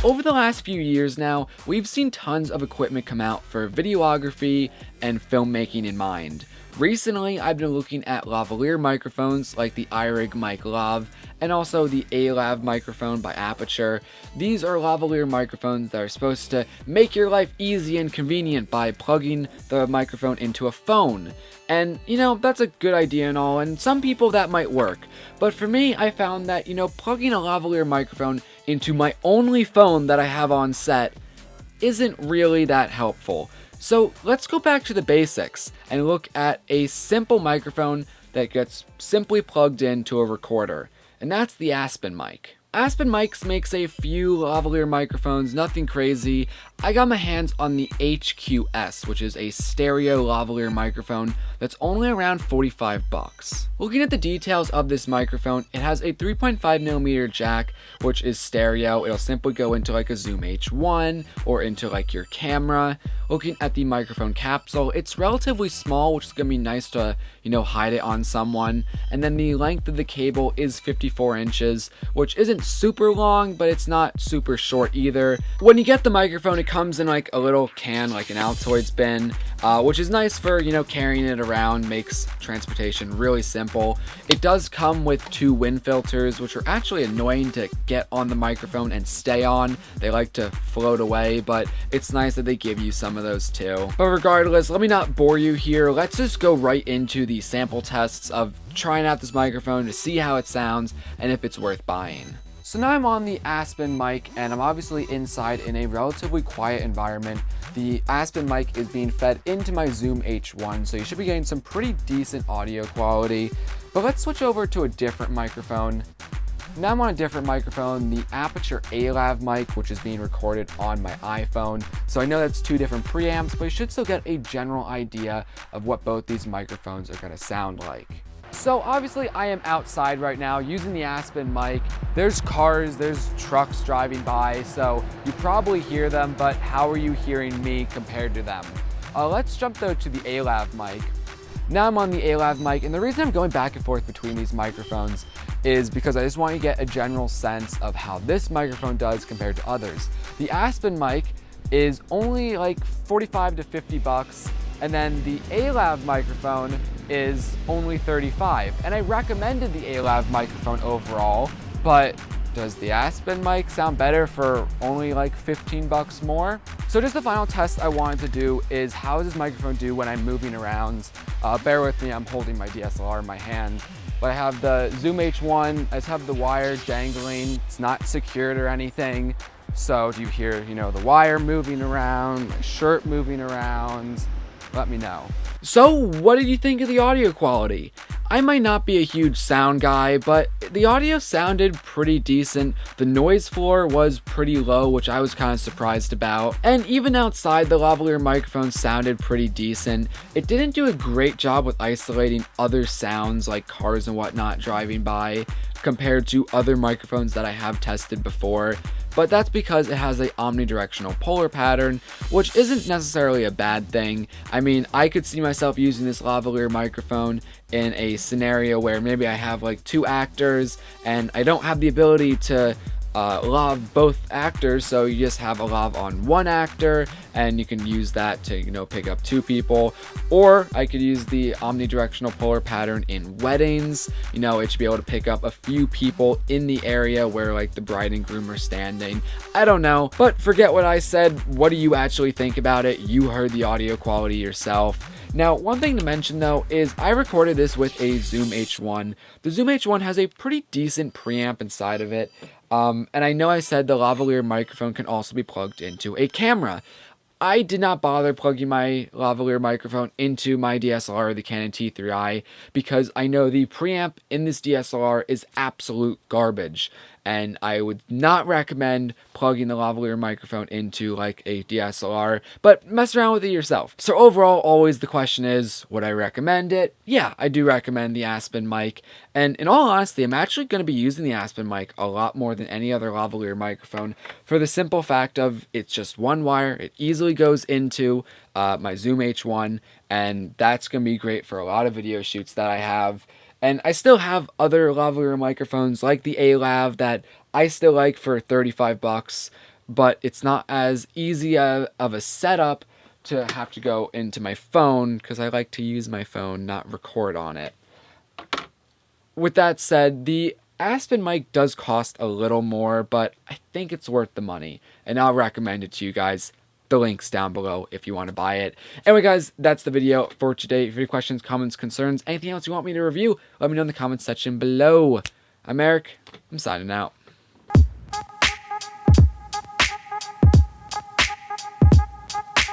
Over the last few years now, we've seen tons of equipment come out for videography and filmmaking in mind. Recently, I've been looking at lavalier microphones like the iRig Mic Lav and also the A-Lav microphone by Aperture. These are lavalier microphones that are supposed to make your life easy and convenient by plugging the microphone into a phone. And, that's a good idea and all, and some people that might work. But for me, I found that, plugging a lavalier microphone into my only phone that I have on set isn't really that helpful. So let's go back to the basics and look at a simple microphone that gets simply plugged into a recorder, and that's the Aspen mic. Aspen Mics makes a few lavalier microphones, nothing crazy. I got my hands on the HQS, which is a stereo lavalier microphone that's only around 45 bucks. Looking at the details of this microphone, it has a 3.5mm jack, which is stereo. It'll simply go into like a Zoom H1 or into like your camera. Looking at the microphone capsule, it's relatively small, which is gonna be nice to, hide it on someone. And then the length of the cable is 54 inches, which isn't super long, but it's not super short either. When you get the microphone, it comes in like a little can, like an Altoids bin, which is nice for, carrying it around, makes transportation really simple. It does come with 2 wind filters, which are actually annoying to get on the microphone and stay on. They like to float away, but it's nice that they give you some of those too. But regardless, let me not bore you here. Let's just go right into the sample tests of trying out this microphone to see how it sounds and if it's worth buying. So now I'm on the Aspen mic and I'm obviously inside in a relatively quiet environment. The Aspen mic is being fed into my Zoom H1, so you should be getting some pretty decent audio quality. But let's switch over to a different microphone. Now I'm on a different microphone, the Aperture A-Lav mic, which is being recorded on my iPhone. So I know that's 2 different preamps, but you should still get a general idea of what both these microphones are going to sound like. So obviously I am outside right now using the Aspen mic. There's cars, there's trucks driving by, so you probably hear them, but how are you hearing me compared to them? Let's jump though to the A-Lav mic. Now I'm on the A-Lav mic, and the reason I'm going back and forth between these microphones is because I just want you to get a general sense of how this microphone does compared to others. The Aspen mic is only like 45 to 50 bucks, and then the A-Lav microphone is only 35. And I recommended the A-Lav microphone overall, but does the Aspen mic sound better for only like 15 bucks more? So just the final test I wanted to do is how does this microphone do when I'm moving around? Bear with me, I'm holding my DSLR in my hand. But I have the Zoom H1, I just have the wire jangling. It's not secured or anything. So do you hear, the wire moving around, my shirt moving around? Let me know. So what did you think of the audio quality? I might not be a huge sound guy, but the audio sounded pretty decent. The noise floor was pretty low, which I was kind of surprised about. And even outside, the lavalier microphone sounded pretty decent. It didn't do a great job with isolating other sounds like cars and whatnot driving by compared to other microphones that I have tested before. But that's because it has a omnidirectional polar pattern, which isn't necessarily a bad thing. I mean, I could see myself using this lavalier microphone in a scenario where maybe I have like 2 actors and I don't have the ability to lav both actors, so you just have a lav on 1 actor and you can use that to pick up 2 people. Or I could use the omnidirectional polar pattern in weddings. It should be able to pick up a few people in the area where like the bride and groom are standing. I don't know, but forget what I said. What do you actually think about it? You heard the audio quality yourself. Now, one thing to mention though is I recorded this with a Zoom H1. The Zoom H1 has a pretty decent preamp inside of it. And I know I said the lavalier microphone can also be plugged into a camera. I did not bother plugging my lavalier microphone into my DSLR, the Canon T3i, because I know the preamp in this DSLR is absolute garbage. And I would not recommend plugging the lavalier microphone into like a DSLR, but mess around with it yourself. So overall, always the question is, would I recommend it? Yeah, I do recommend the Aspen mic. And in all honesty, I'm actually going to be using the Aspen mic a lot more than any other lavalier microphone for the simple fact of it's just 1 wire. It easily goes into my Zoom H1, and that's going to be great for a lot of video shoots that I have. And I still have other lavalier microphones like the A-Lav that I still like for 35 bucks. but it's not as easy of a setup to have to go into my phone, because I like to use my phone, not record on it. With that said, the Aspen mic does cost a little more, but I think it's worth the money, and I'll recommend it to you guys. The link's down below if you want to buy it. Anyway, guys, that's the video for today. If you have any questions, comments, concerns, anything else you want me to review, let me know in the comments section below. I'm Eric. I'm signing out.